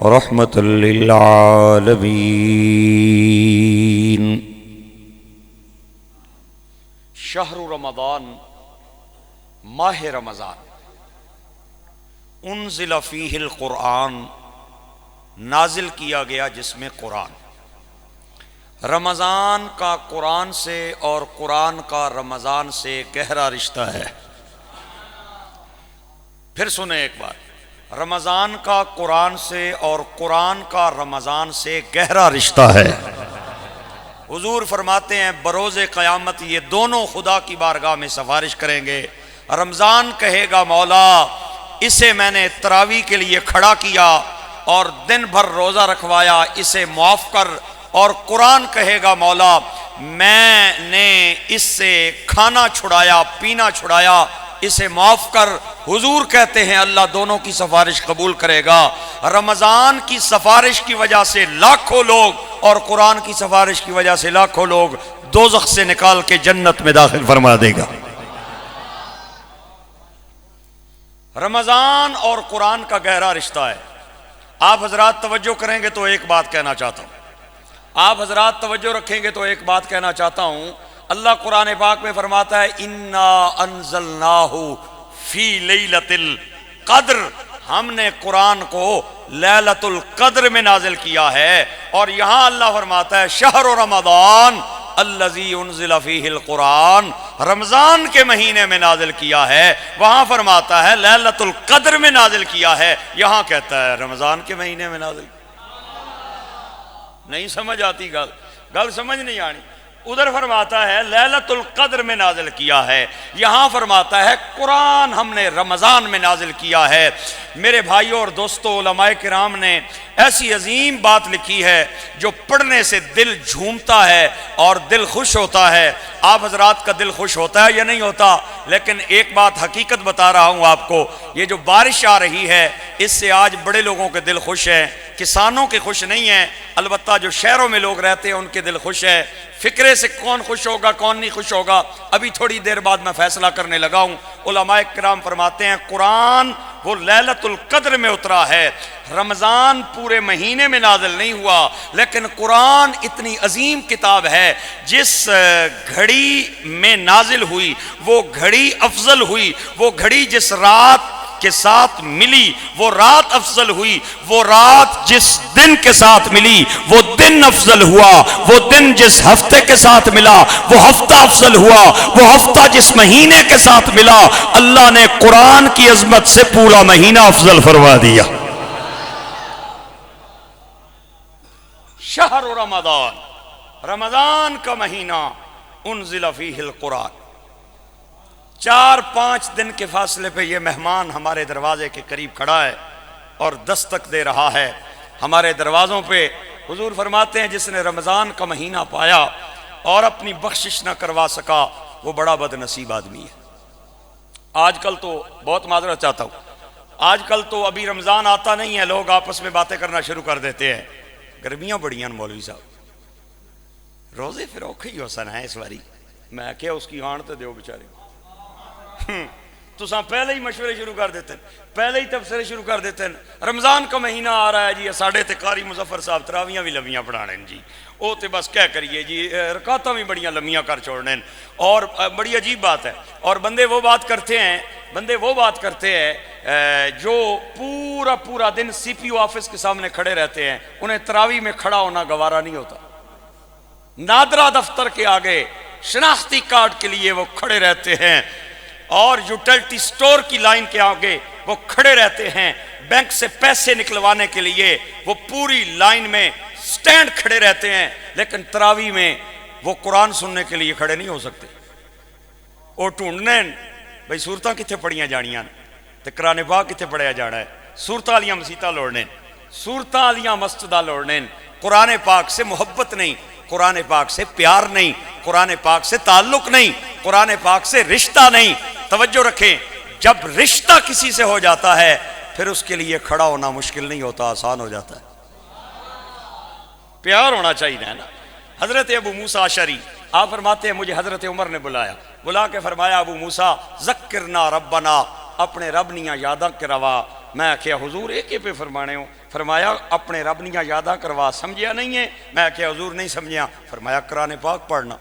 رحمۃ للعالمین۔ شہر رمضان، ماہ رمضان، انزل فیہ القرآن، نازل کیا گیا جس میں قرآن۔ رمضان کا قرآن سے اور قرآن کا رمضان سے گہرا رشتہ ہے۔ پھر سنیں ایک بار، رمضان کا قرآن سے اور قرآن کا رمضان سے گہرا رشتہ ہے۔ حضور فرماتے ہیں بروز قیامت یہ دونوں خدا کی بارگاہ میں سفارش کریں گے۔ رمضان کہے گا مولا اسے میں نے تراویح کے لیے کھڑا کیا اور دن بھر روزہ رکھوایا، اسے معاف کر۔ اور قرآن کہے گا مولا میں نے اس سے کھانا چھڑایا، پینا چھڑایا، اسے معاف کر۔ حضور کہتے ہیں اللہ دونوں کی سفارش قبول کرے گا۔ رمضان کی سفارش کی وجہ سے لاکھوں لوگ اور قرآن کی سفارش کی وجہ سے لاکھوں لوگ دوزخ سے نکال کے جنت میں داخل فرما دے گا۔ رمضان اور قرآن کا گہرا رشتہ ہے۔ آپ حضرات توجہ کریں گے تو ایک بات کہنا چاہتا ہوں، آپ حضرات توجہ رکھیں گے تو ایک بات کہنا چاہتا ہوں۔ اللہ قرآن پاک میں فرماتا ہے انا انزلناہ فی لیلۃ القدر، ہم نے قرآن کو لیلۃ القدر میں نازل کیا ہے۔ اور یہاں اللہ فرماتا ہے شہر رمضان الذی انزل فیہ القرآن، رمضان کے مہینے میں نازل کیا ہے۔ وہاں فرماتا ہے لیلۃ القدر میں نازل کیا ہے، یہاں کہتا ہے رمضان کے مہینے میں نازل۔ نہیں سمجھ آتی گل سمجھ نہیں آنی۔ ادھر فرماتا ہے لیلۃ القدر میں نازل کیا ہے، یہاں فرماتا ہے قرآن ہم نے رمضان میں نازل کیا ہے۔ میرے بھائیوں اور دوستو، علماء کرام نے ایسی عظیم بات لکھی ہے جو پڑھنے سے دل جھومتا ہے اور دل خوش ہوتا ہے۔ آپ حضرات کا دل خوش ہوتا ہے یا نہیں ہوتا؟ لیکن ایک بات حقیقت بتا رہا ہوں آپ کو، یہ جو بارش آ رہی ہے اس سے آج بڑے لوگوں کے دل خوش ہیں، کسانوں کے خوش نہیں ہیں، البتہ جو شہروں میں لوگ رہتے ہیں ان کے دل خوش ہے۔ فکرے سے کون خوش ہوگا کون نہیں خوش ہوگا ابھی تھوڑی دیر بعد میں فیصلہ کرنے لگا ہوں۔ علماء کرام فرماتے ہیں قرآن وہ لیلۃ القدر میں اترا ہے، رمضان پورے مہینے میں نازل نہیں ہوا، لیکن قرآن اتنی عظیم کتاب ہے جس گھڑی میں نازل ہوئی وہ گھڑی افضل ہوئی، وہ گھڑی جس رات کے ساتھ ملی وہ رات افضل ہوئی، وہ رات جس دن کے ساتھ ملی وہ دن افضل ہوا، وہ دن جس ہفتے کے ساتھ ملا وہ ہفتہ افضل ہوا، وہ ہفتہ جس مہینے کے ساتھ ملا اللہ نے قرآن کی عظمت سے پورا مہینہ افضل فرما دیا۔ شہر رمضان، رمضان کا مہینہ، انزل فیہ القرآن۔ 4-5 دن کے فاصلے پہ یہ مہمان ہمارے دروازے کے قریب کھڑا ہے اور دستک دے رہا ہے ہمارے دروازوں پہ۔ حضور فرماتے ہیں جس نے رمضان کا مہینہ پایا اور اپنی بخشش نہ کروا سکا وہ بڑا بد نصیب آدمی ہے۔ آج کل تو بہت معذرت چاہتا ہوں، آج کل تو ابھی رمضان آتا نہیں ہے لوگ آپس میں باتیں کرنا شروع کر دیتے ہیں گرمیاں بڑی ہیں مولوی صاحب، روزے پھر اوکھے ہی ہو سن ہے اس باری۔ میں کیا اس کی ہان تو دیو بیچارے، تو پہلے ہی مشورے شروع کر دیتے ہیں، پہلے ہی تبصرے شروع کر دیتے ہیں۔ رمضان کا مہینہ آ رہا ہے جی، ساڑھے تے قاری مظفر صاحب تراویاں بھی لمیاں پڑھانے جی، وہ تے بس کیا کریے جی، رکعتاں بھی بڑیاں لمیاں کر چھوڑنے، اور بڑی عجیب بات ہے۔ اور بندے وہ بات کرتے ہیں جو پورا دن سی پی او آفس کے سامنے کھڑے رہتے ہیں، انہیں تراویح میں کھڑا ہونا گوارا نہیں ہوتا۔ نادرا دفتر کے آگے شناختی کارڈ کے لیے وہ کھڑے رہتے ہیں، اور یوٹیلٹی سٹور کی لائن کے آگے وہ کھڑے رہتے ہیں، بینک سے پیسے نکلوانے کے لیے وہ پوری لائن میں سٹینڈ کھڑے رہتے ہیں، لیکن تراویح میں وہ قرآن سننے کے لیے کھڑے نہیں ہو سکتے۔ وہ ڈھونڈنے بھئی صورتاں کتنے پڑھیاں جانیاں تے قرآن پاک کتنے پڑھیا جانا ہے، صورتاں والیاں مسیتاں لوڑنے، صورتاں والیاں مسجداں لوڑنے، قرآن پاک سے محبت نہیں، قرآن پاک سے پیار نہیں، قرآن پاک سے تعلق نہیں، قرآن پاک سے رشتہ نہیں۔ توجہ رکھیں، جب رشتہ کسی سے ہو جاتا ہے پھر اس کے لیے کھڑا ہونا مشکل نہیں ہوتا، آسان ہو جاتا ہے۔ پیار ہونا چاہیے نا۔ حضرت ابو موسیٰ اشعری آپ فرماتے ہیں مجھے حضرت عمر نے بلا کے فرمایا ابو موسیٰ ذکرنا ربنا، اپنے رب نیاں یاداں کروا، میں کیا حضور ایک پہ فرمانے ہو؟ فرمایا اپنے رب نیاں یاداں کروا، سمجھیا نہیں ہے؟ میں کیا حضور نہیں سمجھیا؟ فرمایا قرآن پاک پڑھنا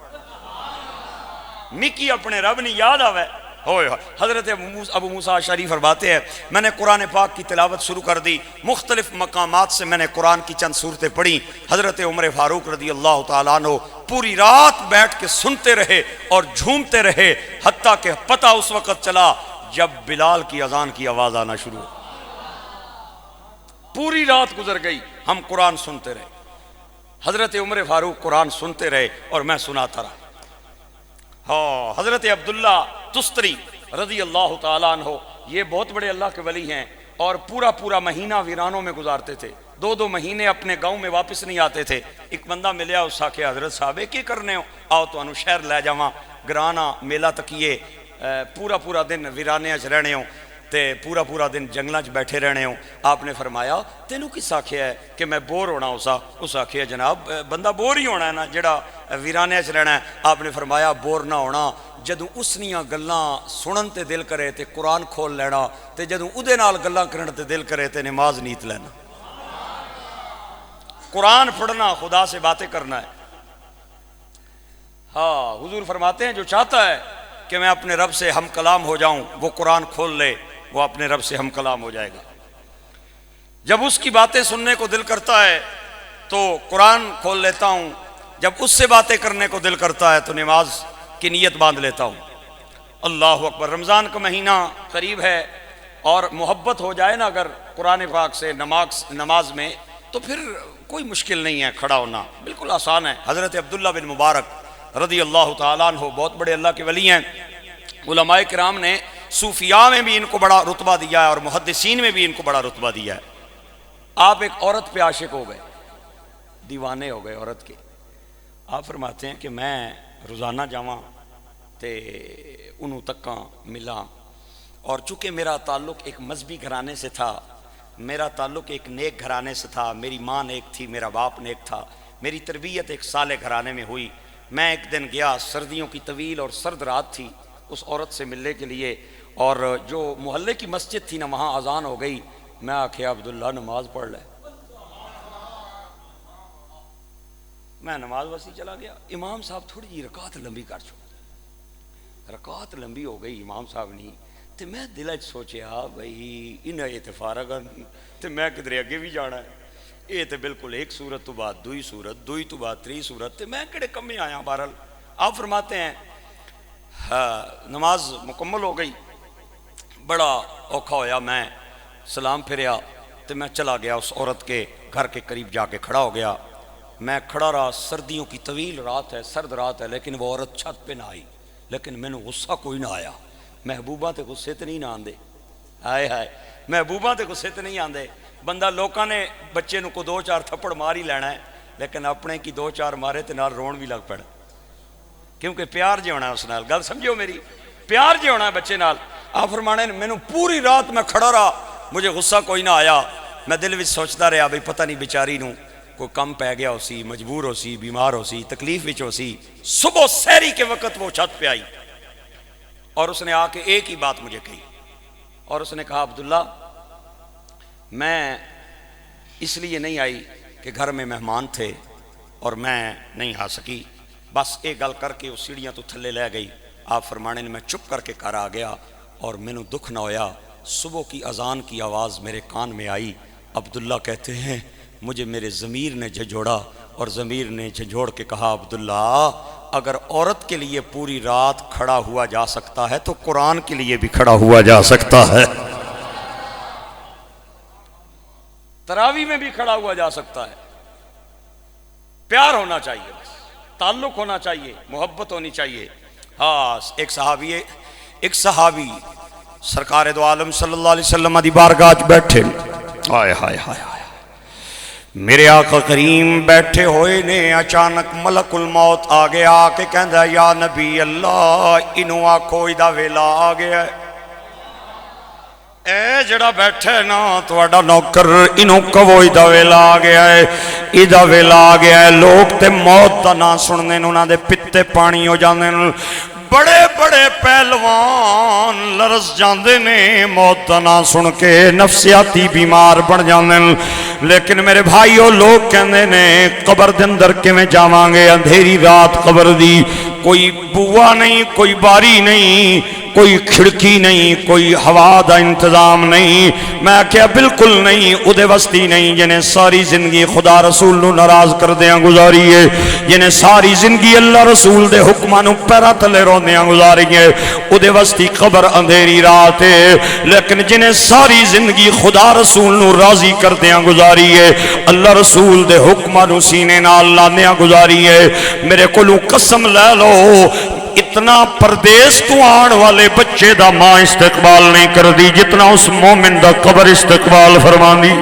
مکی اپنے رب نہیں یاد آوے ہوئے۔ حضرت ابو موسیٰ اشعری فرماتے ہیں میں نے قرآن پاک کی تلاوت شروع کر دی، مختلف مقامات سے میں نے قرآن کی چند صورتیں پڑھی۔ حضرت عمر فاروق رضی اللہ تعالیٰ عنہ پوری رات بیٹھ کے سنتے رہے اور جھومتے رہے، حتیٰ کہ پتہ اس وقت چلا جب بلال کی اذان کی آواز آنا شروع ہو۔ پوری رات گزر گئی، ہم قرآن سنتے رہے، حضرت عمر فاروق قرآن سنتے رہے اور میں سناتا رہا۔ ہاں، حضرت عبداللہ تستری رضی اللہ تعالیٰ عنہ یہ بہت بڑے اللہ کے ولی ہیں، اور پورا مہینہ ویرانوں میں گزارتے تھے، 2 مہینے اپنے گاؤں میں واپس نہیں آتے تھے۔ ایک بندہ ملیا، اس آکے حضرت صاحب کی کرنے ہو؟ آؤ تو انو شہر لے جاواں، گرانا میلہ تکیے، پورا دن ویرانے اچ رہنے ہوں تے پورا دن جنگلاں چ بیٹھے رہنے ہوں۔ آپ نے فرمایا تینوں کس آکھیا ہے کہ میں بور ہونا اسا؟ اس آکھیا جناب بندہ بور ہی ہونا ہے نا جڑا ویرانے اچ رہنا ہے۔ آپ نے فرمایا بور نہ ہونا، جدوں اس نیاں گلاں سنن تے دل کرے تے قرآن کھول لینا، تے جدوں اودے نال گلاں کرن تے دل کرے تے نماز نیت لینا۔ قرآن پڑھنا خدا سے باتیں کرنا ہے۔ ہاں، حضور فرماتے ہیں جو چاہتا ہے کہ میں اپنے رب سے ہم کلام ہو جاؤں، وہ قرآن کھول لے، وہ اپنے رب سے ہم کلام ہو جائے گا۔ جب اس کی باتیں سننے کو دل کرتا ہے تو قرآن کھول لیتا ہوں، جب اس سے باتیں کرنے کو دل کرتا ہے تو نماز کی نیت باندھ لیتا ہوں۔ اللہ اکبر۔ رمضان کا مہینہ قریب ہے، اور محبت ہو جائے نا اگر قرآن پاک سے نماز میں، تو پھر کوئی مشکل نہیں ہے، کھڑا ہونا بالکل آسان ہے۔ حضرت عبداللہ بن مبارک رضی اللہ تعالیٰ عنہ بہت بڑے اللہ کے ولی ہیں۔ علماء کرام نے صوفیاء میں بھی ان کو بڑا رتبہ دیا ہے اور محدثین میں بھی ان کو بڑا رتبہ دیا ہے۔ آپ ایک عورت پہ عاشق ہو گئے، دیوانے ہو گئے عورت کے۔ آپ فرماتے ہیں کہ میں روزانہ جاواں تے انہوں تکاں ملاں، اور چونکہ میرا تعلق ایک مذہبی گھرانے سے تھا، میرا تعلق ایک نیک گھرانے سے تھا، میری ماں نیک تھی، میرا باپ نیک تھا، میری تربیت ایک صالح گھرانے میں ہوئی۔ میں ایک دن گیا، سردیوں کی طویل اور سرد رات تھی، اس عورت سے ملنے کے لیے، اور جو محلے کی مسجد تھی نا وہاں اذان ہو گئی۔ میں آکھیا عبداللہ نماز پڑھ لے۔ میں نماز وسی چلا گیا، امام صاحب تھوڑی جی رکعت لمبی کر چھوڑ، رکعت لمبی ہو گئی امام صاحب نہیں، تے میں دل وچ سوچیا بھئی انہاں یہ تے فارغ تے میں کدھر اگے بھی جانا ہے، یہ تے بالکل ایک سورت تو بعد دوئی سورت، دوئی تو بعد تری سورت، تے میں کڑے کمے آیا۔ بہرحال آپ فرماتے ہیں نماز مکمل ہو گئی، بڑا اوکھا ہویا، میں سلام پھریا تو میں چلا گیا اس عورت کے گھر کے قریب جا کے کھڑا ہو گیا۔ میں کھڑا رہا، سردیوں کی طویل رات ہے، سرد رات ہے، لیکن وہ عورت چھت پہ نہ آئی، لیکن میں نے غصہ کوئی نہ آیا۔ محبوبہ تے غصے تے نہیں نہ آندے، ہائے ہائے، محبوبہ تے غصے تے نہیں آندے۔ بندہ لوکاں نے بچے نو کو 2-4 تھپڑ مار ہی لینا ہے، لیکن اپنے کی 2-4 مارے تے نال رون بھی لگ پڑ، کیونکہ پیار جی ہونا ہے اس نال۔ گل سمجھو میری، پیار جی ہونا ہے بچے نال۔ آپ فرمانے میں نے پوری رات میں کھڑا رہا، مجھے غصہ کوئی نہ آیا۔ میں دل وچ سوچتا رہا بھئی پتہ نہیں بیچاری نو کوئی کم پہ گیا ہو سی، مجبور ہو سی، بیمار ہو سی، تکلیف وچ ہو سی۔ صبح سحری کے وقت وہ چھت پہ آئی اور اس نے آ کے ایک ہی بات مجھے کہی، اور اس نے کہا عبداللہ میں اس لیے نہیں آئی کہ گھر میں مہمان تھے اور میں نہیں آ سکی، بس ایک گل کر کے وہ سیڑھیاں تو تھلے لے گئی۔ آپ فرمانے نے میں چپ کر کے گھر آ گیا اور میں نے دکھ نہ ہویا۔ صبح کی اذان کی آواز میرے کان میں آئی۔ عبداللہ کہتے ہیں مجھے میرے ضمیر نے جھنجھوڑا، اور ضمیر نے جھنجھوڑ کے کہا عبداللہ اگر عورت کے لیے پوری رات کھڑا ہوا جا سکتا ہے تو قرآن کے لیے بھی کھڑا ہوا جا سکتا ہے، تراویح میں بھی کھڑا ہوا جا سکتا ہے۔ پیار ہونا چاہیے، بس تعلق ہونا چاہیے، محبت ہونی چاہیے۔ ہاں، ایک صحابی سرکار دو عالم صلی اللہ علیہ وسلم دی بارگاہ وچ بیٹھے، ہائے ہائے ہائے ہائے، میرے آقا کریم بیٹھے ہوئے نے، اچانک ملک الموت آ گیا کہ کہندا یا نبی اللہ انہوں آکھو ایدہ ویلا آ گیا ہے۔ اے جڑا بیٹھے نا تواڈا نوکر، انہوں کہو ایدہ ویلا آ گیا ہے، ایدہ ویلا آ گیا ہے۔ لوگ تے موت دا نا سننے انہاں دے پتے پانی ہو جاندے، بڑے بڑے پہلوان لرز جاندے نے موت دا نام سن کے، نفسیاتی بیمار بن جاندے نے۔ لیکن میرے بھائیو لوگ کہندے نے قبر دے اندر کیویں جاواں گے؟ اندھیری رات قبر دی، کوئی بوا نہیں، کوئی باری نہیں، کوئی کھڑکی نہیں، کوئی ہوا دا انتظام نہیں۔ میں کیا بالکل نہیں، اودے وستی نہیں جنہیں ساری زندگی خدا رسول نو ناراض کر دیاں گزاری ہے، جنہیں ساری زندگی اللہ رسول دے حکمانو پیرا تلے روندیاں گزاری ہے، اودے وستی قبر اندھیری رات ہے۔ لیکن جنہیں ساری زندگی خدا رسول نو راضی کر دیاں گزاری ہے، اللہ رسول دے حکمانو سینے نال لاندیاں گزاری ہے، میرے کولوں قسم لے لو اتنا پردیس تو آن والے بچے دا ماں استقبال نہیں کر دی جتنا اس مومن دا قبر استقبال فرمان دی۔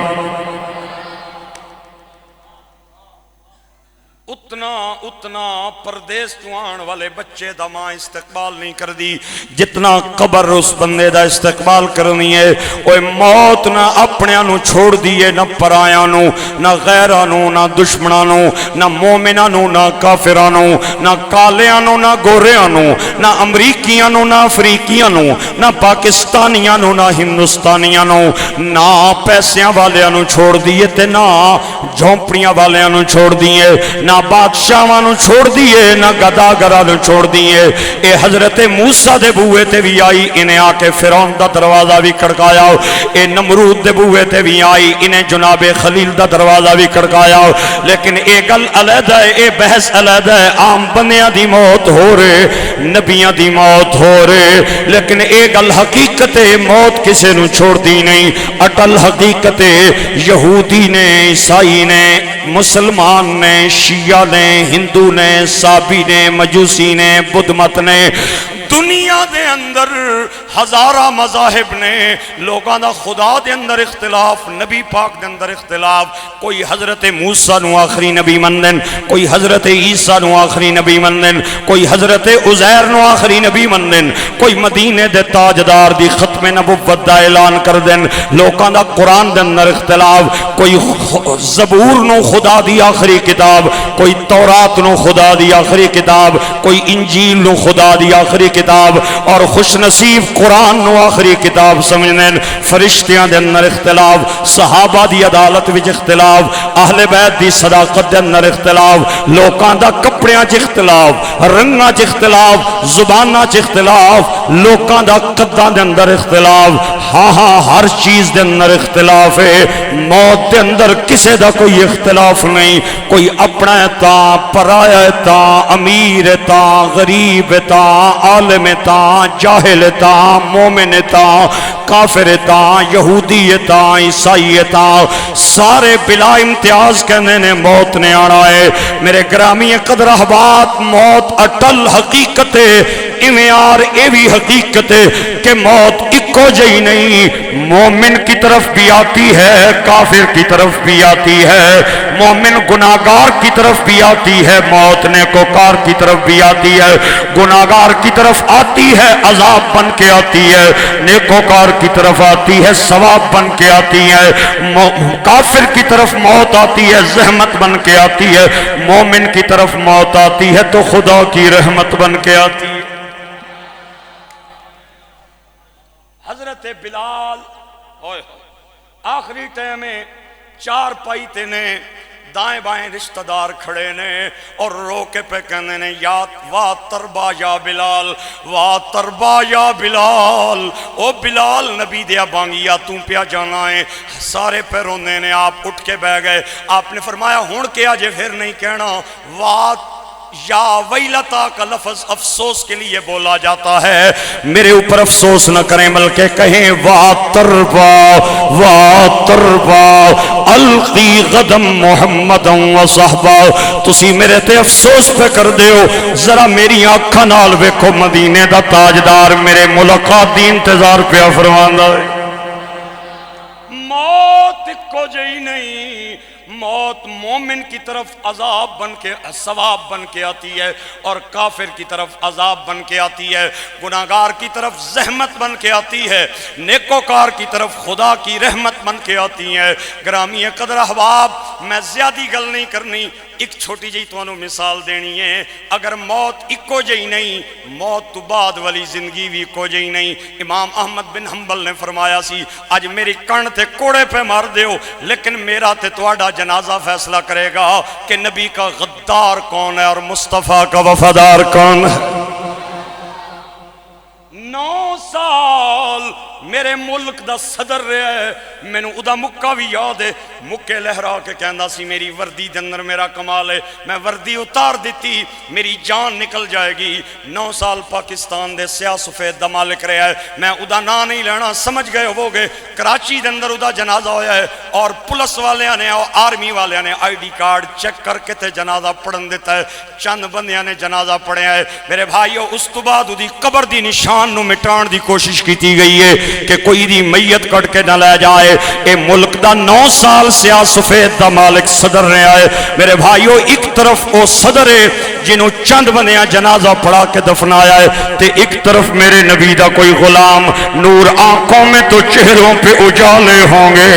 اتنا پردیس تو آن والے بچے دا ماں استقبال نہیں کر دی جتنا قبر اس بندے دا استقبال کرنی ہے۔ اوہ موت نہ اپنیاں چھوڑ دیئے، نہ پرایاں نہ غیرانو، نہ دشمنانو، نہ مومنانو، نہ کافرانو، نہ کالیانو، نہ گوریانو، نہ امریکیانو، نہ افریقیانو، نہ پاکستانیانو، نہ ہندوستانیانو، نہ پیسیاں والیانو چھوڑ دیئے تے نہ جھونپڑیاں والیانو چھوڑ دیئے، نہ بادشاہانو چھوڑ دیئے، نہ گداگرانو چھوڑ دیئے۔ اے حضرت موسیٰ دے بوئے تے بھی آئی، انہیں آکے فرعون دا دروازہ بھی کڑکایا، اے نمرود دے بوئے تے بھی آئی، انہیں جناب خلیل دا دروازہ بھی کڑکایا۔ لیکن اے گل علیحدہ ہے، اے بحث علیحدہ ہے، عام بندیاں دی موت ہو رہے، نبیاں دی موت ہو رہے، لیکن اے گل حقیقت ہے، موت کسے نو چھوڑ دی نہیں۔ اٹل حقیقت ہے، یہودی نے، عیسائی نے، مسلمان نے، شیعہ نے، ہندو نے، صابی نے، مجوسی نے، بدھ مت نے، دنیا دے اندر ہزارہ مذاہب نے، لوگاں دا خدا دے اندر اختلاف، نبی پاک دے اندر اختلاف، کوئی حضرت موسیٰ نو آخری نبی مندن، کوئی حضرت عیسیٰ نو آخری نبی مندن، کوئی حضرت عزیر نو آخری نبی مندن، کوئی مدینے دے تاجدار دی ختم نبوت دا اعلان کر دن، لوگاں دا قرآن دے اندر اختلاف، کوئی زبور نو خدا دی آخری کتاب، کوئی تورات نو خدا دی آخری کتاب، کوئی انجیل نو خدا دی آخری کتاب، اور خوش نصیب قرآن نو آخری کتاب سمجھنے۔ فرشتیاں دے اندر اختلاف، صحابہ دی عدالت وچ اختلاف، اہل بیت دی صداقت دے اندر اختلاف، لوکاں دا کپڑیاں چ اختلاف، رنگاں چ اختلاف، زباناں چ اختلاف، لوکاں دا قداں دے اندر اختلاف، ہاں ہاں ہر چیز دے اندر اختلاف ہے۔ موت دے اندر کسے دا کوئی اختلاف نہیں، کوئی اپنا تا پرایا تا، امیر تا، غریب تا، عالم تا، جاہل تا، مومن تا، کافر تا، یہودی تا، عیسائی تا، سارے بلا امتیاز کہنے نے موت نے آنا ہے۔ میرے گرامی قدر احباب، موت اٹل حقیقت ہے، امیار ایوی حقیقت ہے کہ موت اکو جئی نہیں، مومن کی طرف بھی آتی ہے، کافر کی طرف بھی آتی ہے، مومن گناہگار کی طرف بھی آتی ہے، موت نیکوکار کی طرف بھی آتی ہے، گناہگار کی طرف آتی ہے عذاب بن کے آتی ہے، نیکوکار کی طرف آتی ہے ثواب بن کے آتی ہے، کافر کی طرف موت آتی ہے زحمت بن کے آتی ہے، مومن کی طرف موت آتی ہے تو خدا کی رحمت بن کے آتی ہے۔ حضرت بلال آخری ٹائم میں چار پائی تے نے، دائیں بائیں رشتہ دار کھڑے نے اور رو کے پہ کہنے نے یا وا تربا یا بلال، وا تربا یا بلال، او بلال نبی دیا بانگیا تم پیا جانا ہے۔ سارے پہ رونے نے، آپ اٹھ کے بہ گئے، آپ نے فرمایا ہون کیا جے پھر نہیں کہنا، وا یا ویلتا کا لفظ افسوس کے لیے بولا جاتا ہے، میرے اوپر افسوس نہ کریں بلکہ کہیں وا تربا القی غدم محمد و صحبہ، تسی میرے تے افسوس پہ کر دیو، ذرا میری آنکھاں نال ویکھو مدینے دا تاجدار میرے ملاقات دی انتظار پہ فرماندا ہے۔ موت کو جئی نہیں، موت مومن کی طرف عذاب بن کے ثواب بن کے آتی ہے اور کافر کی طرف عذاب بن کے آتی ہے، گناہگار کی طرف زحمت بن کے آتی ہے، نیکوکار کی طرف خدا کی رحمت بن کے آتی ہے۔ گرامی قدر احباب، میں زیادہ گل نہیں کرنی، ایک چھوٹی جی تو مثال دینی ہے۔ اگر موت ایکو جی نہیں، موت تو بعد والی زندگی بھی ایکو جی نہیں۔ امام احمد بن حنبل نے فرمایا سی، آج میری کن تے کوڑے پہ مار دیو، لیکن میرا تے تواڈا جنازہ فیصلہ کرے گا کہ نبی کا غدار کون ہے اور مصطفیٰ کا وفادار کون ہے۔ 9 سال میرے ملک دا صدر رہا ہے، میں نے ادا مکہ بھی یاد ہے، مکے لہرا کے کہندا سی میری وردی دے اندر میرا کمال ہے، میں وردی اتار دیتی میری جان نکل جائے گی۔ 9 سال پاکستان دے سیاہ سفید دا مالک رہا ہے، میں ادا نا نہیں لینا، سمجھ گئے ہو گے۔ کراچی دے اندر ادا جنازہ ہویا ہے اور پولیس والے نے اور آرمی والے نے آئی ڈی کارڈ چیک کر کے تے جنازہ پڑھن دیتا ہے، چند بندیاں نے جنازہ پڑھیا ہے۔ میرے بھائیو، اس تو بعد دی قبر دی نشان نو مٹان دی کوشش کیتی گئی ہے کہ کوئی دی میت کٹ کے نہ لے جائے۔ اے ملک دا 9 سال سیاہ سفید دا مالک صدر رہا ہے۔ میرے بھائیو، ایک طرف او صدر ہے جنہوں چند بندیاں جنازہ پڑھا کے دفنایا ہے، تے ایک طرف میرے نبی دا کوئی غلام، نور آنکھوں میں تو چہروں پہ اجالے ہوں گے،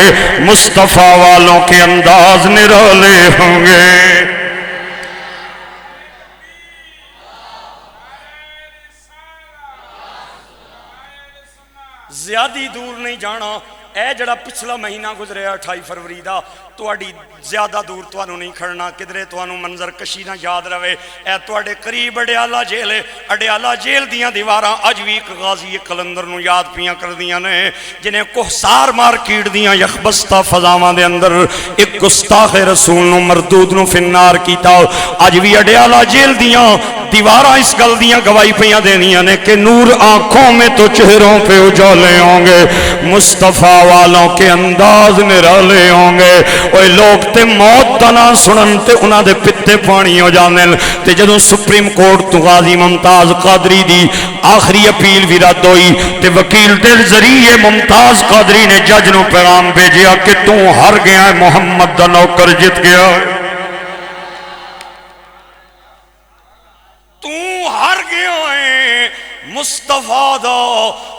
مصطفیٰ والوں کے انداز نرالے ہوں گے۔ زیادہ دور نہیں جانا، اے جڑا پچھلا مہینہ گزرے 28 فروری دا، تواڈی زیادہ دور توانوں نہیں کھڑنا، کدرے توانوں منظر کشی نہ یاد رہے۔ اے تواڈے قریب اڈیالہ جیل ہے، اڈیالہ جیل دیاں دیواراں اج وی ایک غازی قلندر نو یاد پیاں کردیاں نے، جنہیں کوہسار مارکیٹ دیاں یخبستہ فضاواں دے اندر ایک گستاخ رسول نو مردود نو فنار کیتا۔ اج وی اڈیالہ جیل دیاں دیواراں اس گل دیاں گواہی پیاں دینیاں نے کہ نور آنکھوں میں تو چہروں پہ اجالے ہوں گے، مصطفیٰ والوں کے انداز نرالے ہوں گے۔ اوہ لوگ تے موت دا نام سنن تے انہاں دے پتے پانی ہو جاندن، تے جدوں سپریم کورٹ تو غازی ممتاز قادری دی آخری اپیل بھی رد ہوئی تے وکیل دے ذریعے ممتاز قادری نے جج نو پیغام بھیجیا کہ تو ہر گیا ہے، محمد دا نوکر جت گیا ہے، تو ہر گیا ہے، مصطفیٰ دا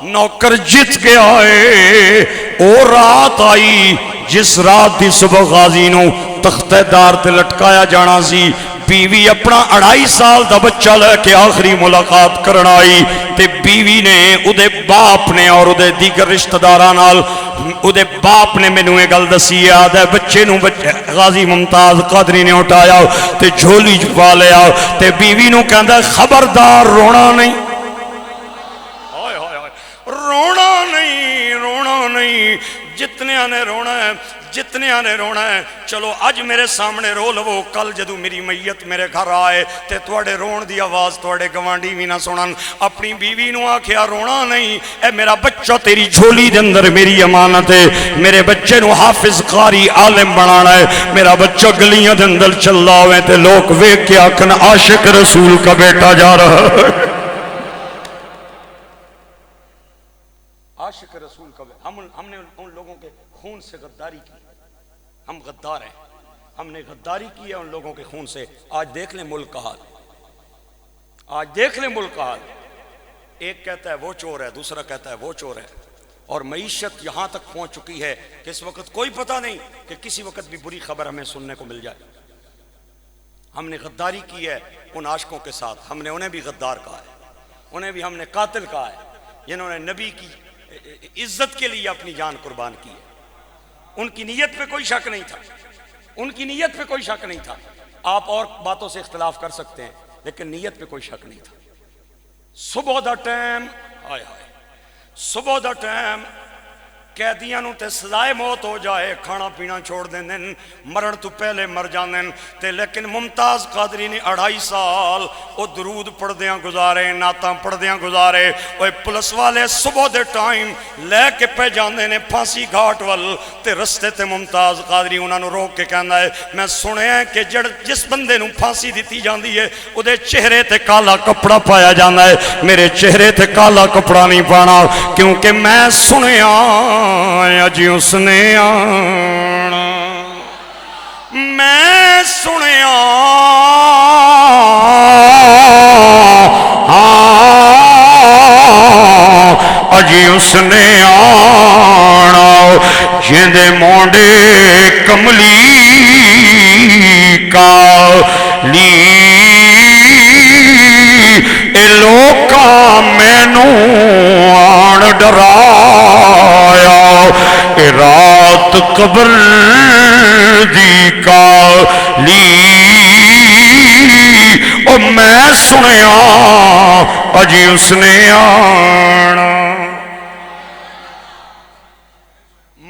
نوکر جت گیا ہے۔ او رات آئی جس رات دی صبح غازی نو تختہ دار تے لٹکایا جانا سی، بیوی اپنا 2.5 سال دا بچہ لے کے آخری ملاقات کرنا آئی، تے بیوی نے اودے باپ نے اور اودے دیگر رشتہ داراں نال اودے باپ نے مینوں یہ گل دسی یاد ہے، بچے نو غازی ممتاز قادری نے اٹھایا تے جھولی چ پا لیا تے بیوی نو کہندا خبردار رونا نہیں، رونا نہیں، رونا نہیں، جتنے نے رونا ہے، جتنے نے رونا ہے، چلو اج میرے سامنے رو لو، کل جدو میری میت میرے گھر آئے تے تواڈے رون دی آواز تواڈے گوانڈی بھی نہ سنن۔ اپنی بیوی نو آکھیا رونا نہیں، اے میرا بچہ تیری جھولی دے اندر میری امانت ہے، میرے بچے نو حافظ قاری عالم بنانا ہے، میرا بچہ گلیاں دے اندر چلا ہوئے تے لوگ ویکھ کے آکھن عاشق رسول کا بیٹا جا رہا ہے، عاشق رسول کا بیٹا۔ ہم نے ان لوگوں کے خون سے غداری کی، ہم غدار ہیں، ہم نے غداری کی ہے ان لوگوں کے خون سے۔ آج دیکھ لیں ملک کا حال، آج دیکھ لیں ملک کا حال، ایک کہتا ہے وہ چور ہے، دوسرا کہتا ہے وہ چور ہے، اور معیشت یہاں تک پہنچ چکی ہے کہ اس وقت کوئی پتہ نہیں کہ کسی وقت بھی بری خبر ہمیں سننے کو مل جائے۔ ہم نے غداری کی ہے ان عاشقوں کے ساتھ، ہم نے انہیں بھی غدار کہا ہے، انہیں بھی ہم نے قاتل کہا ہے، جنہوں نے نبی کی عزت کے لیے اپنی جان قربان کی ہے۔ ان کی نیت پہ کوئی شک نہیں تھا، ان کی نیت پہ کوئی شک نہیں تھا۔ آپ اور باتوں سے اختلاف کر سکتے ہیں لیکن نیت پہ کوئی شک نہیں تھا۔ صبح دا ٹائم، آئے ہائے، صبح دا ٹائم قیدیاں نو تے سزائے موت ہو جائے، کھانا پینا چھوڑ دیں دن، مرن تو پہلے مر جاندن تے، لیکن ممتاز قادری نے 2.5 سال او درود پڑھ دیاں گزارے، نعتاں پڑھ دیاں گزارے۔ اوے پولیس والے صبح دے ٹائم لے کے پہ جاندے نے پھانسی گھاٹ ول تے رستے تے ممتاز قادری انہاں نو روک کے کہندا ہے میں سنیا ہے کہ جس بندے نو پھانسی دتی جاندی ہے او دے چہرے تے کالا کپڑا پایا جاندا ہے، میرے چہرے تے کالا کپڑا نہیں پانا، کیونکہ میں سنیا جی اس نے آنا، میں سنیا اجی اس نے آنا جیندے مونڈے کملی کالی اے لوکاں مینوں آن ڈرایا اے رات قبر دی کالی او میں سنیا اجی اس نے آنا۔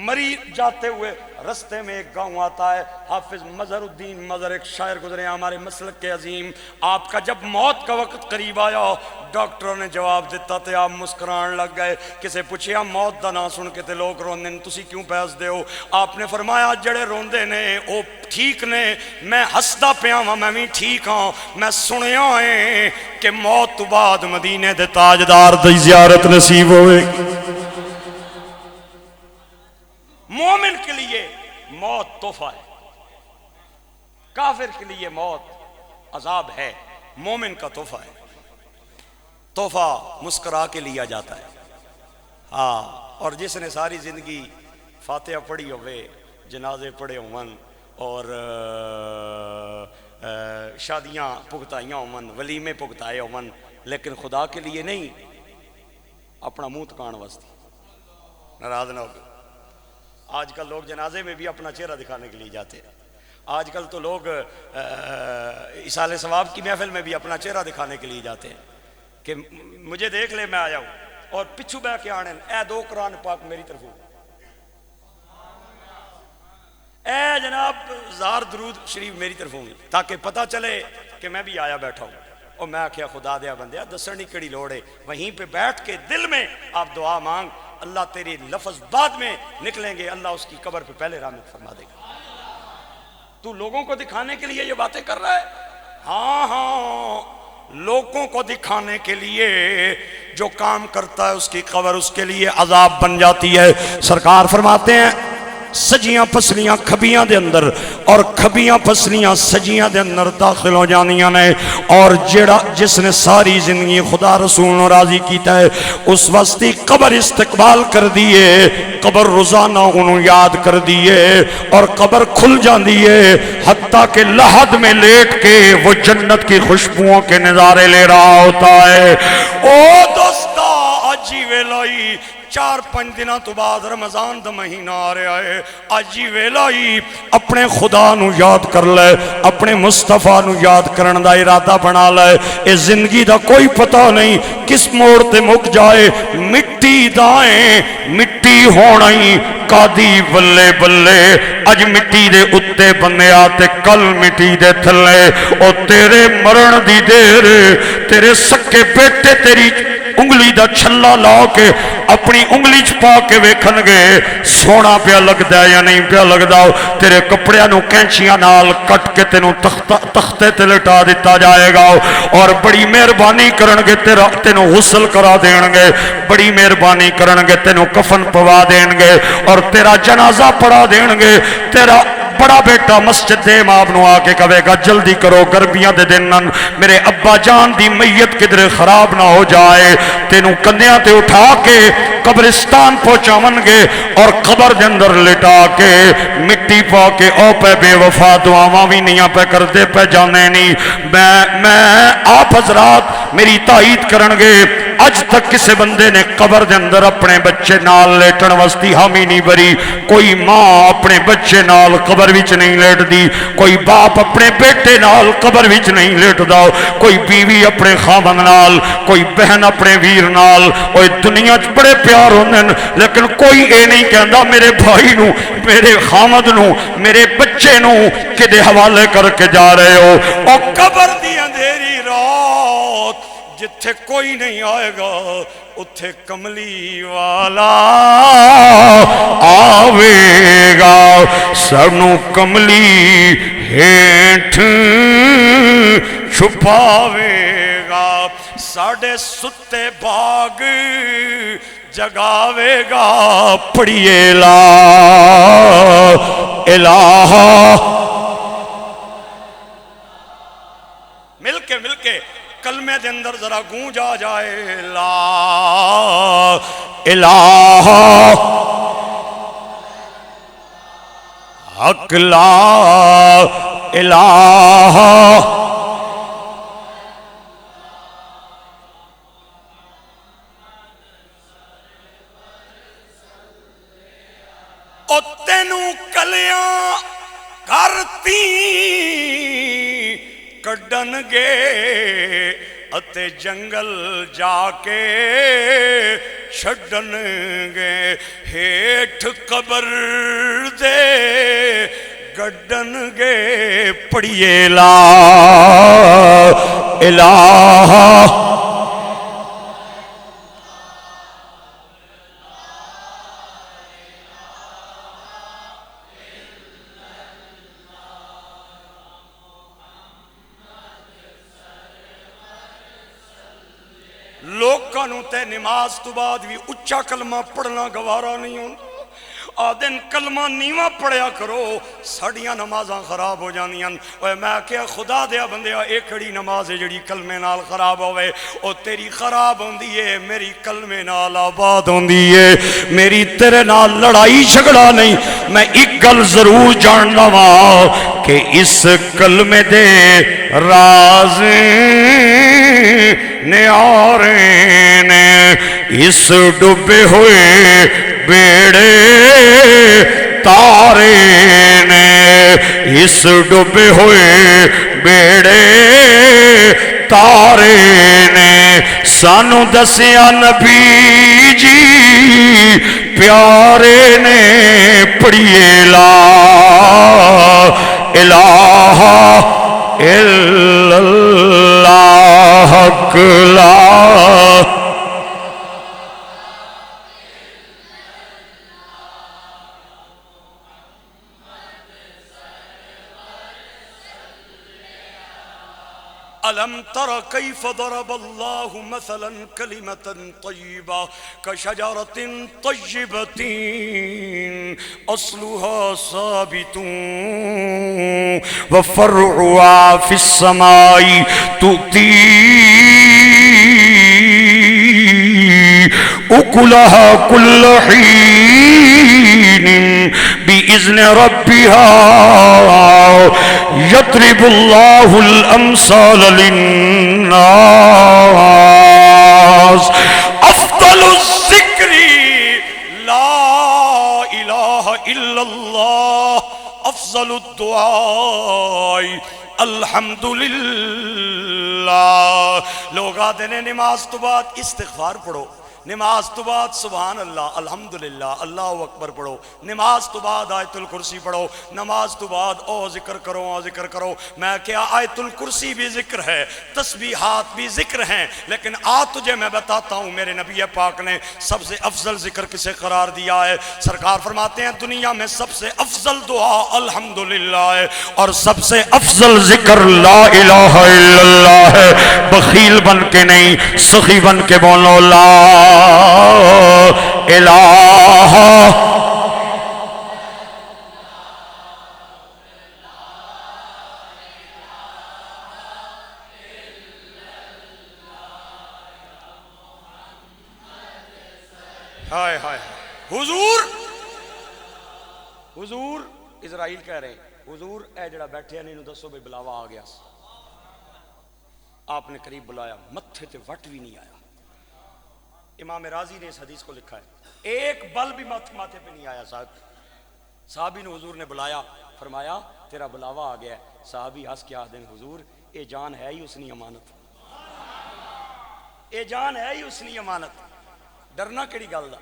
مری جاتے ہوئے رستے میں ایک گاؤں آتا ہے، حافظ مظہر الدین مظہر ایک شاعر گزرے ہمارے مسلک کے عظیم، آپ کا جب موت کا وقت قریب آیا ڈاکٹروں نے جواب دیتا تھے، آپ مسکران لگ گئے، کسے پوچھیا موت دا نام سن کے تے لوگ روندے نے تسی کیوں پیس دے ہو؟ آپ نے فرمایا جڑے روندے نے او ٹھیک نے، میں ہسدا پیا ہاں، میں بھی ٹھیک ہاں، میں سنیا ہے کہ موت تو بعد مدینے دے تاجدار دی زیارت نصیب ہوئے۔ مومن کے لیے موت تحفہ ہے، کافر کے لیے موت عذاب ہے، مومن کا تحفہ ہے، تحفہ مسکرا کے لیا جاتا ہے۔ ہاں، اور جس نے ساری زندگی فاتحہ پڑھی ہوئے، جنازے پڑھے ہون اور شادیاں پگتائیاں ہون، ولیمے پگتائے ہون، لیکن خدا کے لیے نہیں، اپنا منہ تکان واسطے، ناراض نہ ہو۔ آج کل لوگ جنازے میں بھی اپنا چہرہ دکھانے کے لیے جاتے ہیں، آج کل تو لوگ اصالِ ثواب کی محفل میں بھی اپنا چہرہ دکھانے کے لیے جاتے ہیں کہ مجھے دیکھ لے میں آیا ہوں، اور پچھو بہ کے آنے اے دو قرآن پاک میری طرف ہو، اے جناب زار درود شریف میری طرف ہوں، تاکہ پتہ چلے کہ میں بھی آیا بیٹھا ہوں۔ اور میں کیا خدا دیا بندیا دسنی کڑی لوڑے، وہیں پہ بیٹھ کے دل میں آپ دعا مانگ، اللہ تیرے لفظ بعد میں نکلیں گے، اللہ اس کی قبر پہ پہلے رحمت فرما دے گا۔ تو لوگوں کو دکھانے کے لیے یہ باتیں کر رہا ہے؟ ہاں ہاں، لوگوں کو دکھانے کے لیے جو کام کرتا ہے اس کی قبر اس کے لیے عذاب بن جاتی ہے۔ سرکار فرماتے ہیں سجیاں پسلیاں کھبیاں دے اندر اور کھبیاں پسلیاں سجیاں دے اندر داخل ہو جانیاں نے، اور جس نے ساری زندگی خدا رسول نو راضی کیتا ہے اس واسطے قبر استقبال کر دیئے، قبر روزانہ انہوں یاد کر دیئے، اور قبر کھل جان دیئے، حتیٰ کہ لحد میں لیٹ کے وہ جنت کی خوشبوؤں کے نظارے لے رہا ہوتا ہے۔ او دوستا آجی ویلائی 4-5 دنوں تو بعد رمضان دا مہینہ آ رہا ہے، آجی ویلائی اپنے خدا نو یاد کر لے، اپنے مصطفیٰ نو یاد کرن دا ارادہ بنا لے۔ اس زندگی دا کوئی پتہ نہیں کس موڑ تے مک جائے، مٹی دائیں مٹی ہونائی قادی بلے بلے، اج مٹی دے اتے بندے آتے کل مٹی دے تھلے، او تیرے مرن دی دیر تیرے سکے بیٹے تیری انگلی دا چھلا لا کے اپنی انگلی چھپا کے ویکھن گے سونا پیا لگدا ہے یا نہیں پیا لگدا، تیرے کپڑیاں نو کینچیاں نال کٹ کے تینوں تختے تے لٹا دیتا جائے گا، اور بڑی مہربانی کرن گے تینوں غسل کرا دین گے، بڑی مہربانی کرن گے تینوں کفن پوا دین گے، اور تیرا جنازہ پڑھا دین گے۔ تیرا بڑا بیٹا مسجد دے امام نو آ کے کہے گا جلدی کرو گرمیاں دے دن میرے ابا جان دی میت کدھر خراب نہ ہو جائے، تینوں کندیاں تے اٹھا کے قبرستان پہنچاون گے، اور قبر دے اندر لٹا کے مٹی پا کے او پہ بے وفا دعاواں بھی نہیں پہ کردے پہ جانے نہیں۔ میں آپ حضرات میری تائید کرن گے، اج تک کسے بندے نے قبر دے اندر اپنے بچے نال لیٹن واسطی حامی نہیں بری، کوئی ماں اپنے بچے نال قبر وچ نہیں لیٹ دی، کوئی باپ اپنے بیٹے نال قبر وچ نہیں لیٹ دا، کوئی بیوی اپنے خاوند نال، کوئی بہن اپنے ویر نال۔ اوے دنیا چ بڑے پیار ہوندے لیکن کوئی اے نہیں کہندا میرے بھائی نو، میرے خاوند نو، میرے بچے نو کدے حوالے کر کے جا رہے ہو۔ او قبر دی اندھیری رات جتھے کوئی نہیں آئے گا اتھے کملی والا آوے گا، سنو کملی ہیٹھ چھپاوے گا، ساڑے ستے باغ جگاوے گا، پڑھیے لا الہ کلمے دے اندر ذرا گونج آ جائے لا الہ حق لا الہ او تینوں کلیاں کرتی کڈن گے اتے جنگل جا کے چھڈن گے ہیٹھ قبر دے گڈن گے پڑھیے لا الہ لوکانوں تے نماز تو بعد بھی اچھا کلمہ پڑھنا گوارا نہیں ہوتا آدن کلمہ نیواں پڑھیا کرو ساڑیاں نمازاں خراب ہو جانیاں اوے میں کیا خدا دیا بندیا ایک کڑی نماز ہے جڑی کلمے نال خراب ہوئے او تیری خراب ہوندی ہے میری کلمے نال آباد ہوندی ہے میری تیرے نال لڑائی جھگڑا نہیں میں ایک گل ضرور جان لواں کہ اس کلمے دے راز نیارے نے اس ڈوبے ہوئے بیڑے تارے نے اس ڈوبے ہوئے بیڑے تارے نے سانو دسیا نبی جی پیارے نے پڑھیے لا الہ الا اللہ حق لا ألم تر كيف ضرب الله مثلا كلمة طيبة كشجرة طيبة أصلها ثابت وفرعها في السماء تؤتي أكلها كل حين بإذن ربها يضرب الله الأمثال للناس أفضل الذكر لا إله إلا الله أفضل الدعاء الحمد للہ لوگ آتے ہیں نماز تو بعد استغفار پڑھو نماز تو بعد سبحان اللہ الحمدللہ اللہ اکبر پڑھو نماز تو بعد آیت الکرسی پڑھو نماز تو بعد او ذکر کرو میں کیا آیت الکرسی بھی ذکر ہے تسبیحات بھی ذکر ہیں لیکن آج تجھے میں بتاتا ہوں میرے نبی پاک نے سب سے افضل ذکر کسے قرار دیا ہے سرکار فرماتے ہیں دنیا میں سب سے افضل دعا الحمدللہ ہے اور سب سے افضل ذکر لا الہ الا اللہ ہے بخیل بن کے نہیں سخی بن کے بولو لا الہ ہائے ہائے حضور اسرائیل کہہ رہے ہیں حضور اے جڑا بیٹھے ہیں انہوں دسو بھئی بلاوا آ گیا آپ نے قریب بلایا متھے تے وٹ بھی نہیں آیا امام راضی نے اس حدیث کو لکھا ہے ایک بل بھی ماتھے پہ نہیں آیا صحابی نے حضور نے بلایا فرمایا تیرا بلاوا آ گیا ہے صحابی ہنس کے آدھے حضور اے جان ہے ہی اس نے امانت اے جان ہے ہی اس نے امانت ڈرنا کیڑی گل دا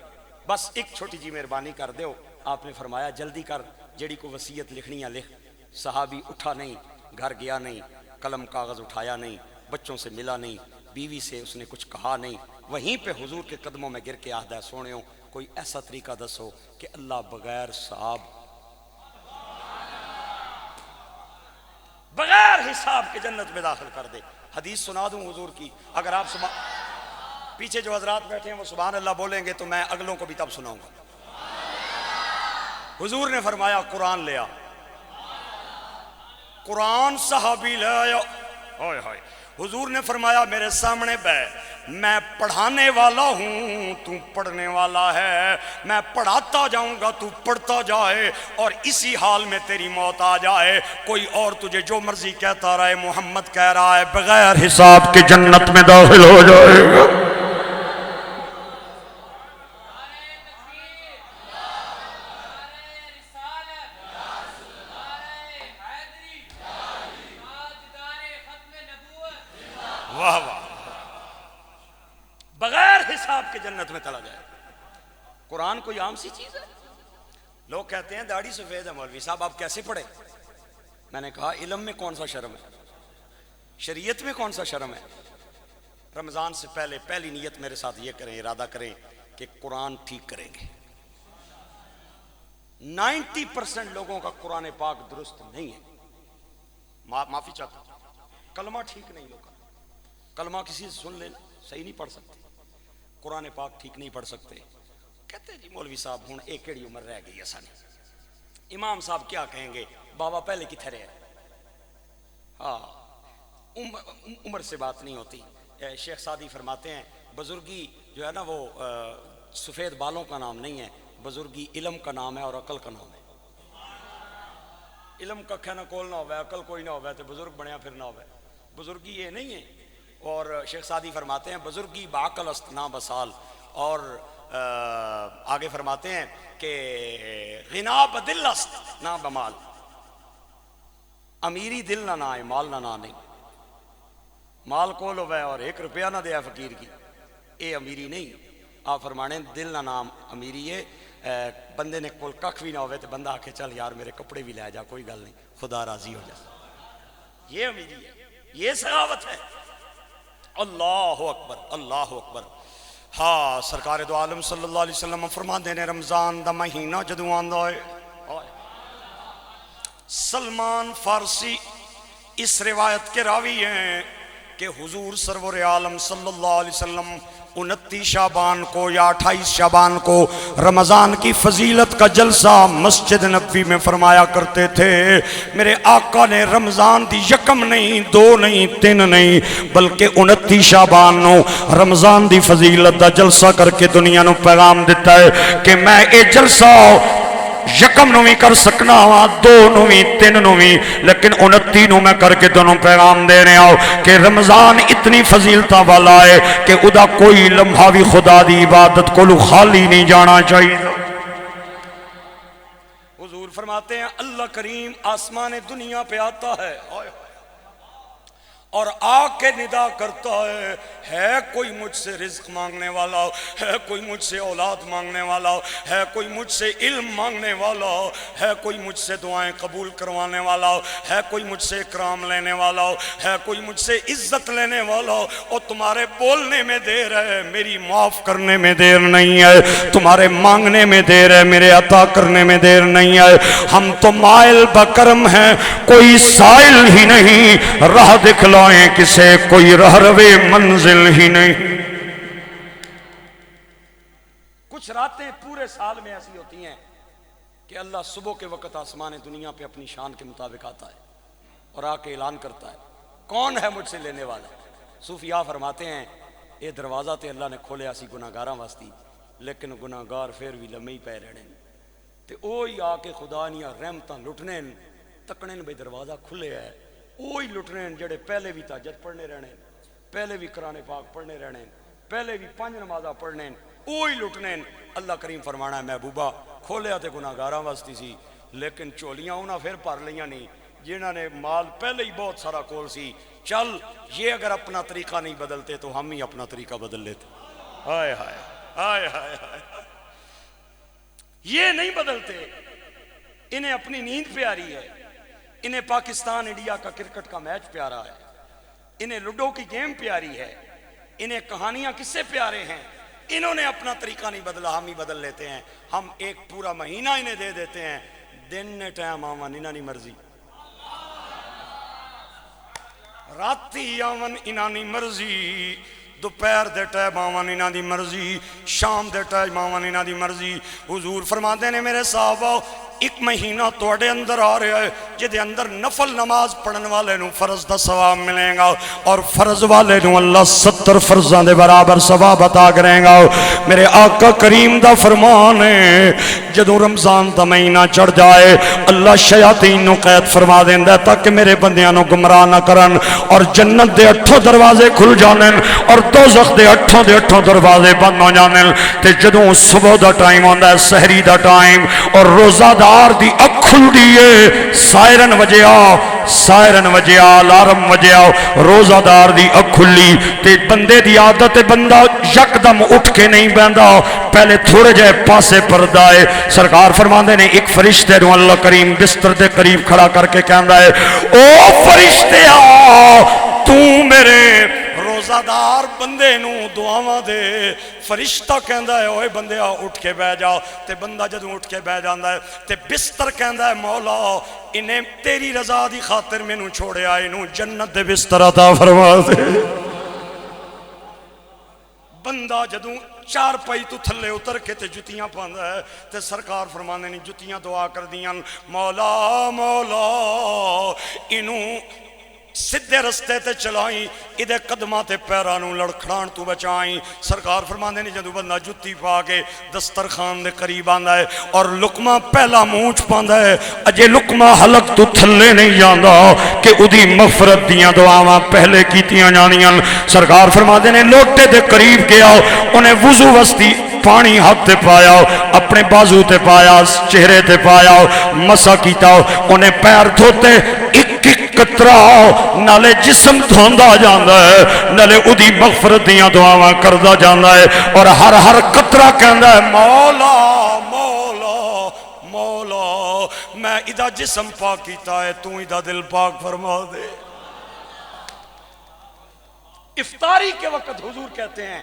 بس ایک چھوٹی جی مہربانی کر دیو آپ نے فرمایا جلدی کر جڑی کو وصیت لکھنی ہے لکھ صحابی اٹھا نہیں گھر گیا نہیں قلم کاغذ اٹھایا نہیں بچوں سے ملا نہیں بیوی سے اس نے کچھ کہا نہیں وہیں پہ حضور کے قدموں میں گر کے آہدہ ہے سونےوں کوئی ایسا طریقہ دسو کہ اللہ بغیر صاحب بغیر حساب کے جنت میں داخل کر دے حدیث سنا دوں حضور کی اگر آپ پیچھے جو حضرات بیٹھے ہیں وہ سبحان اللہ بولیں گے تو میں اگلوں کو بھی تب سناؤں گا حضور نے فرمایا قرآن لیا قرآن صحابی لے آیا ہوئے ہوئے حضور نے فرمایا میرے سامنے بیٹھ، میں پڑھانے والا ہوں تو پڑھنے والا ہے، میں پڑھاتا جاؤں گا تو پڑھتا جائے، اور اسی حال میں تیری موت آ جائے، کوئی اور تجھے جو مرضی کہتا رہے، محمد کہہ رہا ہے بغیر حساب کی جنت میں داخل ہو جائے گا۔ واہ واہ، بغیر حساب کے جنت میں چلا جائے۔ قرآن کوئی عام سی چیز ہے؟ لوگ کہتے ہیں داڑھی سفید ہے مولوی صاحب آپ کیسے پڑھے؟ میں نے کہا علم میں کون سا شرم ہے، شریعت میں کون سا شرم ہے؟ رمضان سے پہلے پہلی نیت میرے ساتھ یہ کریں، ارادہ کریں کہ قرآن ٹھیک کریں گے۔ 90% لوگوں کا قرآن پاک درست نہیں ہے، معافی چاہتا ہوں، کلمہ ٹھیک نہیں ہوگا، کلمہ کسی سے سن لینا صحیح نہیں پڑھ سکتے، قرآن پاک ٹھیک نہیں پڑھ سکتے۔ کہتے جی مولوی صاحب ہوں ایک کیڑی عمر رہ گئی ایسا نہیں، امام صاحب کیا کہیں گے بابا پہلے کتنے رہے؟ ہاں عمر سے بات نہیں ہوتی۔ شیخ سعدی فرماتے ہیں بزرگی جو ہے نا وہ سفید بالوں کا نام نہیں ہے، بزرگی علم کا نام ہے اور عقل کا نام ہے۔ علم کا کھانا کول نہ ہوئے، عقل کوئی نہ ہوئے تو بزرگ بنیا پھر نہ ہوئے، بزرگی یہ نہیں ہے۔ اور شیخ سعدی فرماتے ہیں بزرگی بعقل است نا بسال، اور آگے فرماتے ہیں کہ غنا بدل است نا بمال، امیری دل نہ نہ مال نہ نہیں، مال کول ہوئے اور 1 روپیہ نہ دیا فقیر کی، اے امیری نہیں۔ آپ فرمانے دل نہ نام امیری ہے، بندے نے کول ککھ بھی نہ ہوئے تو بندہ آ کے چل یار میرے کپڑے بھی لے جا کوئی گل نہیں خدا راضی ہو جائے، یہ امیری ہے، یہ سخاوت ہے۔ اللہ اکبر اللہ اکبر۔ ہاں سرکار دو عالم صلی اللہ علیہ وسلم فرماندے نے رمضان دا مہینہ جدوں آندا ہے، سلمان فارسی اس روایت کے راوی ہیں کہ حضور سرور عالم صلی اللہ علیہ وسلم 29 شعبان کو یا 28 شعبان کو رمضان کی فضیلت کا جلسہ مسجد نبوی میں فرمایا کرتے تھے۔ میرے آقا نے رمضان دی یکم نہیں 2 نہیں 3 نہیں بلکہ 29 شعبان نو رمضان دی فضیلت دا جلسہ کر کے دنیا نو پیغام دیتا ہے کہ میں اے جلسہ یکم نو بھی کر سکنا ہوا، 2 نو بھی 3 نو بھی، لیکن 29 نو میں کر کے دونوں پیغام دے رہے ہوں کہ رمضان اتنی فضیلتہ والا ہے کہ ادا کوئی لمحہ بھی خدا دی عبادت کو خالی نہیں جانا چاہیے۔ حضور فرماتے ہیں اللہ کریم آسمان دنیا پہ آتا ہے اور آ کے ندا کرتا ہے کوئی مجھ سے رزق مانگنے والا، ہے کوئی مجھ سے اولاد مانگنے والا، ہے کوئی مجھ سے علم مانگنے والا، ہے کوئی مجھ سے دعائیں قبول کروانے والا، ہے کوئی مجھ سے اکرام لینے والا، ہے کوئی مجھ سے عزت لینے والا، اور تمہارے بولنے میں دیر ہے میری معاف کرنے میں دیر نہیں ہے، تمہارے مانگنے میں دیر ہے میرے عطا کرنے میں دیر نہیں ہے۔ ہم تو مائل بکرم ہیں، کوئی سائل ہی نہیں، راہ دکھلا کسے کوئی رہروے منزل ہی نہیں۔ کچھ راتیں پورے سال میں ایسی ہوتی ہیں کہ اللہ صبح کے وقت آسمان دنیا پہ اپنی شان کے مطابق آتا ہے اور آ کے اعلان کرتا ہے کون ہے مجھ سے لینے والا۔ صوفیاء فرماتے ہیں یہ دروازہ تے اللہ نے کھولیا سی گناہگاراں واسطے، لیکن گناہگار پھر بھی لمے ہی پے رہنے تے اوہی آ کے خدا نیاں رحمتاں لٹنے تکنے بھئی دروازہ کھلے ہے، وہی لٹنے جڑے پہلے بھی تہجد پڑھنے رہنے، پہلے بھی قرآن پاک پڑھنے رہنے، پہلے بھی 5 نمازاں پڑھنے، وہی لٹنے۔ اللہ کریم فرمانا ہے محبوبہ کھولیا تے گناہگاراں واسطے سی، لیکن چولیاں انہاں پھر بھر لیاں نہیں جنہاں نے مال پہلے ہی بہت سارا کول سی۔ چل یہ اگر اپنا طریقہ نہیں بدلتے تو ہم ہی اپنا طریقہ بدل لیتے۔ ہائے ہائے ہائے ہائے ہائے، یہ نہیں بدلتے، انہیں اپنی نیند پیاری ہے، انہیں پاکستان انڈیا کا کرکٹ کا میچ پیارا ہے، انہیں لوڈو کی گیم پیاری ہے، انہیں کہانیاں کس سے پیارے ہیں، انہوں نے اپنا طریقہ نہیں بدلا، ہم ہی بدل لیتے ہیں۔ ہم ایک پورا مہینہ انہیں دے دیتے ہیں، دن نے ٹائم آون انہاں دی مرضی، راتی آون انہاں دی مرضی، دوپہر دے ٹائم آون انہاں دی مرضی، شام دے ٹائم آون انہاں دی مرضی۔ حضور فرماتے نے میرے صحابہ ایک مہینہ توڑے اندر آ رہا ہے جدے اندر نفل نماز پڑھن والے نو فرض دا ثواب ملے گا اور فرض والے نو اللہ 70 فرضاں دے برابر ثواب عطا کرے گا۔ میرے آقا کریم دا فرمان ہے جدوں رمضان دا مہینہ چڑھ جائے اللہ شیاطین نو قید فرما دیندا ہے تاکہ میرے بندیاں نو گمراہ نہ کرن، اور جنت دے 8 دروازے کھل جانن اور دوزخ دے 8 دروازے بند ہو جانن۔ تے جدوں صبح دا ٹائم ہوندا ہے سحری دا ٹائم اور روزہ دار دی اکھ کھلدی ہے، سائرن وجیا الارم وجیا، روزہ دار دی اکھ کھلی تے بندے دی عادت ہے بندہ یکدم اٹھ کے نہیں بیندا، پہلے تھوڑے جے پاسے پردہ ہے۔ سرکار فرماندے نے ایک فرشتے نو اللہ کریم بستر دے قریب کھڑا کر کے کہندا ہے او فرشتیا تو میرے روزہ دار بندے نو دعاواں دے۔ فرشتہ کہندا ہے اوے بندیا اٹھ کے بیٹھ جا، تے بندہ جدوں اٹھ کے بیٹھ جاندا ہے تے بستر کہندا ہے مولا انہیں تیری رضا دی خاطر مینوں چھوڑیا، اینوں جنت دے بستر عطا فرما دے۔ بندہ جدوں چار پائی تو تھلے اتر کے تے جتیاں پاندا ہے تے سرکار فرماندے نے جتیاں دعا کر دیاں مولا مولا اینوں سدھے رستے تے چلائیں، ادھے قدماں تے پیرانوں لڑکھڑان تو بچائیں۔ سرکار فرماندے نے جدوں بندہ جتی پا کے دسترخوان دے قریب آندا ہے اور لقمہ پہلا منہ چ پاندا ہے، اجے لقمہ حلق تو تھلے نہیں جاندا کہ اودی مغفرت دیاں دعاواں پہلے کیتیاں جانیاں۔ سرکار فرماندے نے لوٹے دے قریب گیا، انہیں وضو وستی پانی ہاتھ تے پایا، اپنے بازو تے پایا، چہرے تے پایا، مسا کیتا، انہیں پیر دھوتے ایک قطرہ نالے جسم دھوندا جاندا ہے، نالے اودی مغفرت دیاں دعاواں کردا جاندا ہے، اور ہر قطرہ کہندا ہے مولا مولا مولا میں ادا جسم پاک کیتا ہے تو ادا دل پاک فرما دے۔ افطاری کے وقت حضور کہتے ہیں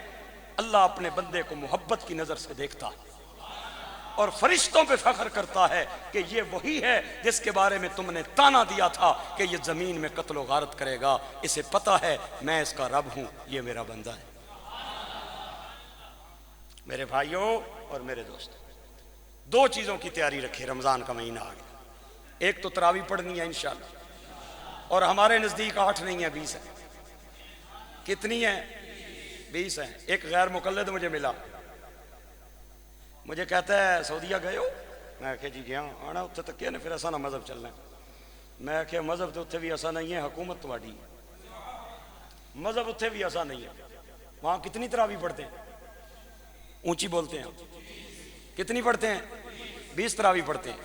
اللہ اپنے بندے کو محبت کی نظر سے دیکھتا ہے اور فرشتوں پہ فخر کرتا ہے کہ یہ وہی ہے جس کے بارے میں تم نے تانا دیا تھا کہ یہ زمین میں قتل و غارت کرے گا، اسے پتا ہے میں اس کا رب ہوں، یہ میرا بندہ ہے۔ میرے بھائیوں اور میرے دوستوں، 2 چیزوں کی تیاری رکھے، رمضان کا مہینہ آ گیا۔ ایک تو تراویح پڑھنی ہے انشاءاللہ، اور ہمارے نزدیک 8 نہیں ہے 20 ہے۔ کتنی ہیں؟ 20 ہیں۔ ایک غیر مقلد مجھے ملا، مجھے کہتا ہے سعودیہ گئے ہو؟ میں کہا جی گیا آنا اتنے تک کیا نا پھر ایسا نہ مذہب چلنا ہے۔ میں کہا مذہب تو اتنے بھی ایسا نہیں ہے، حکومت تواڈی مذہب اتنے بھی ایسا نہیں ہے۔ وہاں کتنی تراویح پڑھتے ہیں؟ اونچی بولتے ہیں، کتنی پڑھتے ہیں؟ 20 تراویح پڑھتے ہیں۔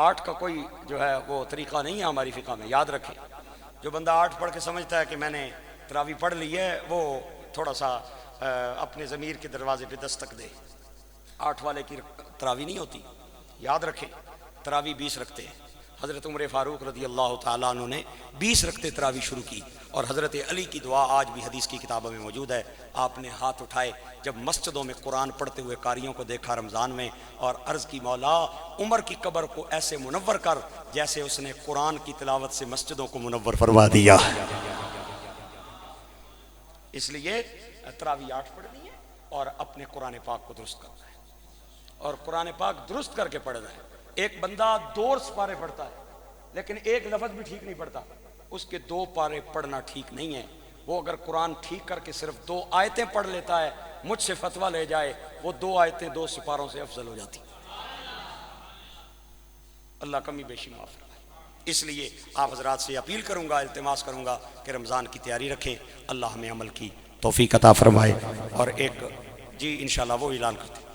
8 کا کوئی جو ہے وہ طریقہ نہیں ہے ہماری فقہ میں، یاد رکھیں۔ جو بندہ 8 پڑھ کے سمجھتا ہے کہ میں نے تراویح پڑھ لی ہے، وہ تھوڑا سا اپنے ضمیر کے دروازے پہ دستک دے۔ 8 والے کی تراویح نہیں ہوتی، یاد رکھیں تراویح 20 رکھتے ہیں۔ حضرت عمر فاروق رضی اللہ تعالیٰ عنہ نے 20 رکھتے تراویح شروع کی، اور حضرت علی کی دعا آج بھی حدیث کی کتابوں میں موجود ہے۔ آپ نے ہاتھ اٹھائے جب مسجدوں میں قرآن پڑھتے ہوئے قاریوں کو دیکھا رمضان میں، اور عرض کی مولا عمر کی قبر کو ایسے منور کر جیسے اس نے قرآن کی تلاوت سے مسجدوں کو منور فرما دیا۔ اس لیے تراویح 8 پڑھنی ہے اور اپنے قرآن پاک کو درست کرنا ہے، اور قرآن پاک درست کر کے پڑھنا ہے۔ ایک بندہ 2 پارے پڑھتا ہے لیکن ایک لفظ بھی ٹھیک نہیں پڑھتا، اس کے 2 پارے پڑھنا ٹھیک نہیں ہے۔ وہ اگر قرآن ٹھیک کر کے صرف 2 آیتیں پڑھ لیتا ہے، مجھ سے فتویٰ لے جائے، وہ 2 آیتیں 2 سپاروں سے افضل ہو جاتی۔ اللہ کمی بیشی معاف فرمائے۔ اس لیے آپ حضرات سے اپیل کروں گا، التماس کروں گا کہ رمضان کی تیاری رکھیں، اللہ ہمیں عمل کی توفیق عطا فرمائے۔ اور ایک جی انشاءاللہ وہ اعلان کرتے ہیں۔